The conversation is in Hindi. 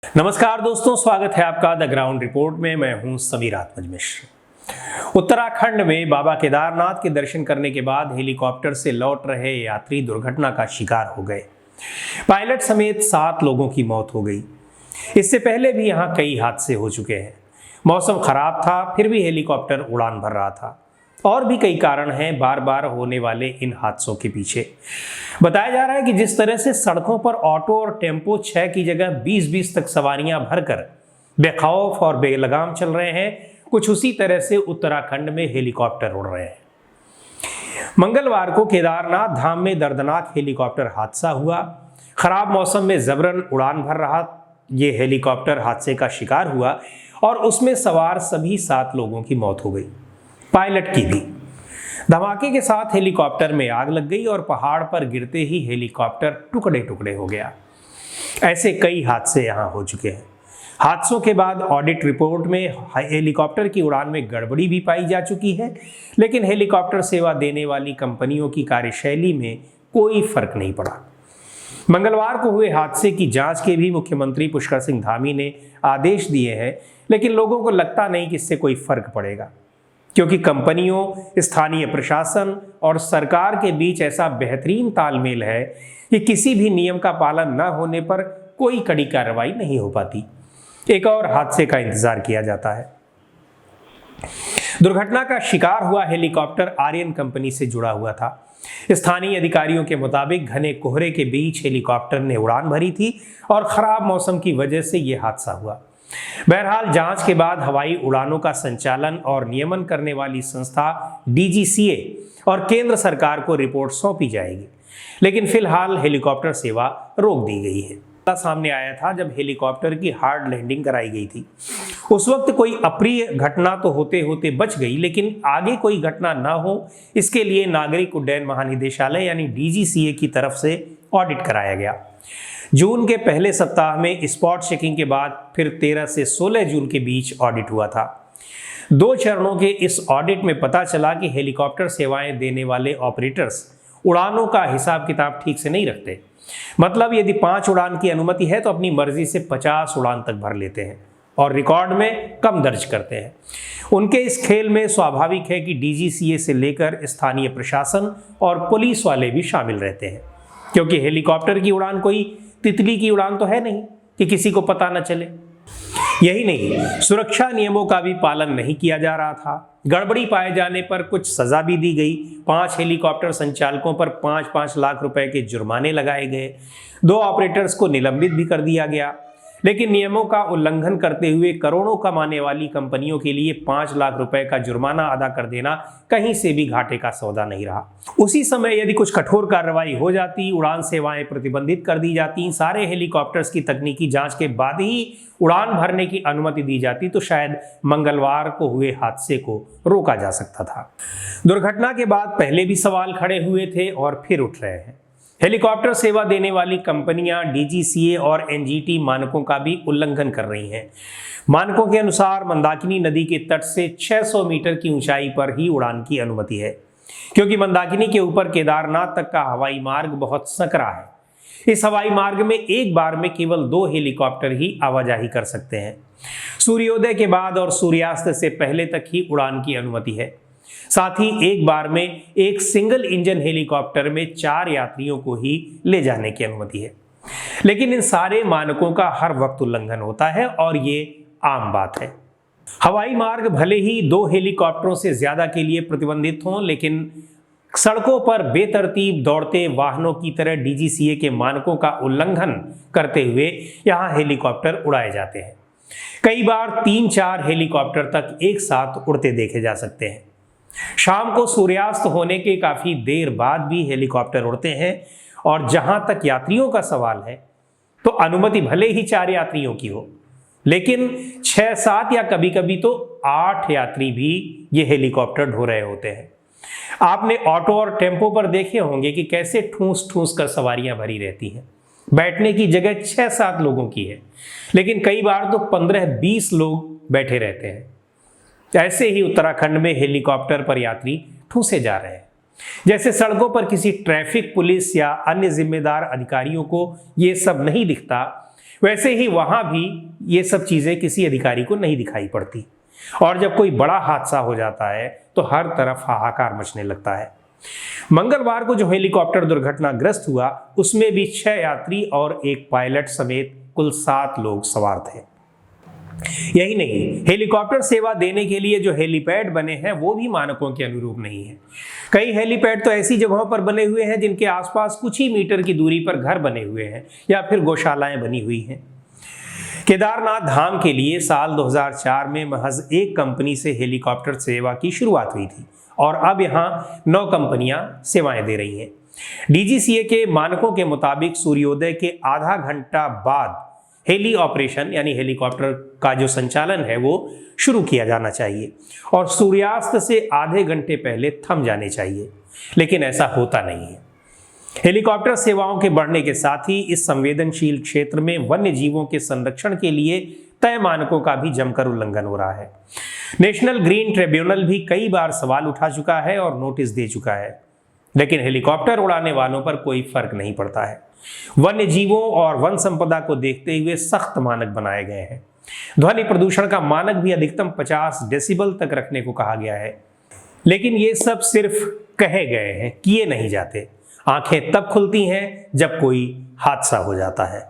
नमस्कार दोस्तों, स्वागत है आपका द ग्राउंड रिपोर्ट में। मैं हूं समीर आत्मज मिश्र। उत्तराखंड में बाबा केदारनाथ के दर्शन करने के बाद हेलीकॉप्टर से लौट रहे यात्री दुर्घटना का शिकार हो गए। पायलट समेत 7 लोगों की मौत हो गई। इससे पहले भी यहां कई हादसे हो चुके हैं। मौसम खराब था, फिर भी हेलीकॉप्टर उड़ान भर रहा था। और भी कई कारण हैं बार बार होने वाले इन हादसों के पीछे। बताया जा रहा है कि जिस तरह से सड़कों पर ऑटो और टेम्पो 6 की जगह 20-20 तक सवारियां भरकर बेखौफ और बेलगाम चल रहे हैं, कुछ उसी तरह से उत्तराखंड में हेलीकॉप्टर उड़ रहे हैं। मंगलवार को केदारनाथ धाम में दर्दनाक हेलीकॉप्टर हादसा हुआ। खराब मौसम में जबरन उड़ान भर रहा ये हेलीकॉप्टर हादसे का शिकार हुआ और उसमें सवार सभी 7 लोगों की मौत हो गई, पायलट की भी। धमाके के साथ हेलीकॉप्टर में आग लग गई और पहाड़ पर गिरते ही हेलीकॉप्टर टुकड़े टुकड़े हो गया। ऐसे कई हादसे यहां हो चुके हैं। हादसों के बाद ऑडिट रिपोर्ट में हेलीकॉप्टर की उड़ान में गड़बड़ी भी पाई जा चुकी है, लेकिन हेलीकॉप्टर सेवा देने वाली कंपनियों की कार्यशैली में कोई फर्क नहीं पड़ा। मंगलवार को हुए हादसे की जांच के भी मुख्यमंत्री पुष्कर सिंह धामी ने आदेश दिए हैं, लेकिन लोगों को लगता नहीं कि इससे कोई फर्क पड़ेगा, क्योंकि कंपनियों, स्थानीय प्रशासन और सरकार के बीच ऐसा बेहतरीन तालमेल है कि किसी भी नियम का पालन न होने पर कोई कड़ी कार्रवाई नहीं हो पाती। एक और हादसे का इंतजार किया जाता है। दुर्घटना का शिकार हुआ हेलीकॉप्टर आर्यन कंपनी से जुड़ा हुआ था। स्थानीय अधिकारियों के मुताबिक घने कोहरे के बीच हेलीकॉप्टर ने उड़ान भरी थी और खराब मौसम की वजह से यह हादसा हुआ। बहरहाल जांच के बाद हवाई उड़ानों का संचालन और नियमन करने वाली संस्था DGCA और केंद्र सरकार को रिपोर्ट सौंपी जाएगी, लेकिन फिलहाल हेलीकॉप्टर सेवा रोक दी गई है। सामने आया था जब हेलीकॉप्टर की हार्ड लैंडिंग कराई गई थी। उस वक्त कोई अप्रिय घटना तो होते होते बच गई, लेकिन आगे कोई घटना ना हो इसके लिए नागरिक उड्डयन महानिदेशालय यानी DGCA की तरफ से ऑडिट कराया गया। जून के पहले सप्ताह में स्पॉट चेकिंग के बाद फिर 13 से 16 जून के बीच ऑडिट हुआ था। 2 चरणों के इस ऑडिट में पता चला कि हेलीकॉप्टर सेवाएं देने वाले ऑपरेटर्स उड़ानों का हिसाब किताब ठीक से नहीं रखते। मतलब यदि 5 उड़ान की अनुमति है तो अपनी मर्जी से 50 उड़ान तक भर लेते हैं और रिकॉर्ड में कम दर्ज करते हैं। उनके इस खेल में स्वाभाविक है कि DGCA से लेकर स्थानीय प्रशासन और पुलिस वाले भी शामिल रहते हैं, क्योंकि हेलीकॉप्टर की उड़ान कोई तितली की उड़ान तो है नहीं कि किसी को पता न चले। यही नहीं, सुरक्षा नियमों का भी पालन नहीं किया जा रहा था। गड़बड़ी पाए जाने पर कुछ सजा भी दी गई। 5 हेलीकॉप्टर संचालकों पर 5-5 लाख रुपए के जुर्माने लगाए गए। 2 ऑपरेटर्स को निलंबित भी कर दिया गया। लेकिन नियमों का उल्लंघन करते हुए करोड़ों कमाने वाली कंपनियों के लिए 5 लाख रुपए का जुर्माना अदा कर देना कहीं से भी घाटे का सौदा नहीं रहा। उसी समय यदि कुछ कठोर कार्रवाई हो जाती, उड़ान सेवाएं प्रतिबंधित कर दी जाती, सारे हेलीकॉप्टर्स की तकनीकी जांच के बाद ही उड़ान भरने की अनुमति दी जाती, तो शायद मंगलवार को हुए हादसे को रोका जा सकता था। दुर्घटना के बाद पहले भी सवाल खड़े हुए थे और फिर उठ रहे हैं। हेलीकॉप्टर सेवा देने वाली कंपनियां DGCA और NGT मानकों का भी उल्लंघन कर रही हैं। मानकों के अनुसार मंदाकिनी नदी के तट से 600 मीटर की ऊंचाई पर ही उड़ान की अनुमति है, क्योंकि मंदाकिनी के ऊपर केदारनाथ तक का हवाई मार्ग बहुत संकरा है। इस हवाई मार्ग में एक बार में केवल 2 हेलीकॉप्टर ही आवाजाही कर सकते हैं। सूर्योदय के बाद और सूर्यास्त से पहले तक ही उड़ान की अनुमति है। साथ ही एक बार में एक सिंगल इंजन हेलीकॉप्टर में 4 यात्रियों को ही ले जाने की अनुमति है। लेकिन इन सारे मानकों का हर वक्त उल्लंघन होता है और ये आम बात है। हवाई मार्ग भले ही 2 हेलीकॉप्टरों से ज्यादा के लिए प्रतिबंधित हों, लेकिन सड़कों पर बेतरतीब दौड़ते वाहनों की तरह DGCA के मानकों का उल्लंघन करते हुए यहां हेलीकॉप्टर उड़ाए जाते हैं। कई बार 3-4 हेलीकॉप्टर तक एक साथ उड़ते देखे जा सकते हैं। शाम को सूर्यास्त होने के काफी देर बाद भी हेलीकॉप्टर उड़ते हैं और जहां तक यात्रियों का सवाल है, तो अनुमति भले ही 4 यात्रियों की हो, लेकिन 6-7 या कभी कभी तो 8 यात्री भी ये हेलीकॉप्टर ढो रहे होते हैं। आपने ऑटो और टेम्पो पर देखे होंगे कि कैसे ठूस ठूस कर सवारियां भरी रहती हैं। बैठने की जगह 6-7 लोगों की है, लेकिन कई बार तो 15-20 लोग बैठे रहते हैं। ऐसे ही उत्तराखंड में हेलीकॉप्टर पर यात्री ठूसे जा रहे हैं। जैसे सड़कों पर किसी ट्रैफिक पुलिस या अन्य जिम्मेदार अधिकारियों को ये सब नहीं दिखता, वैसे ही वहां भी ये सब चीजें किसी अधिकारी को नहीं दिखाई पड़ती, और जब कोई बड़ा हादसा हो जाता है तो हर तरफ हाहाकार मचने लगता है। मंगलवार को जो हेलीकॉप्टर दुर्घटनाग्रस्त हुआ उसमें भी 6 यात्री और एक पायलट समेत कुल 7 लोग सवार थे। यही नहीं, हेलीकॉप्टर सेवा देने के लिए जो हेलीपैड बने हैं वो भी मानकों के अनुरूप नहीं है। कई हेलीपैड तो ऐसी जगहों पर बने हुए हैं जिनके आसपास कुछ ही मीटर की दूरी पर घर बने हुए हैं या फिर गौशालाएं बनी हुई हैं। केदारनाथ धाम के लिए साल 2004 में महज एक कंपनी से हेलीकॉप्टर सेवा की शुरुआत हुई थी और अब यहां 9 कंपनियां सेवाएं दे रही हैं। डीजीसीए के मानकों के मुताबिक सूर्योदय के आधा घंटा बाद हेली ऑपरेशन यानी हेलीकॉप्टर का जो संचालन है वो शुरू किया जाना चाहिए और सूर्यास्त से आधे घंटे पहले थम जाने चाहिए, लेकिन ऐसा होता नहीं है। हेलीकॉप्टर सेवाओं के बढ़ने के साथ ही इस संवेदनशील क्षेत्र में वन्य जीवों के संरक्षण के लिए तय मानकों का भी जमकर उल्लंघन हो रहा है। नेशनल ग्रीन ट्रिब्यूनल भी कई बार सवाल उठा चुका है और नोटिस दे चुका है, लेकिन हेलीकॉप्टर उड़ाने वालों पर कोई फर्क नहीं पड़ता है। वन्य जीवों और वन संपदा को देखते हुए सख्त मानक बनाए गए हैं। ध्वनि प्रदूषण का मानक भी अधिकतम 50 डेसिबल तक रखने को कहा गया है, लेकिन ये सब सिर्फ कहे गए हैं, किए नहीं जाते। आंखें तब खुलती हैं जब कोई हादसा हो जाता है।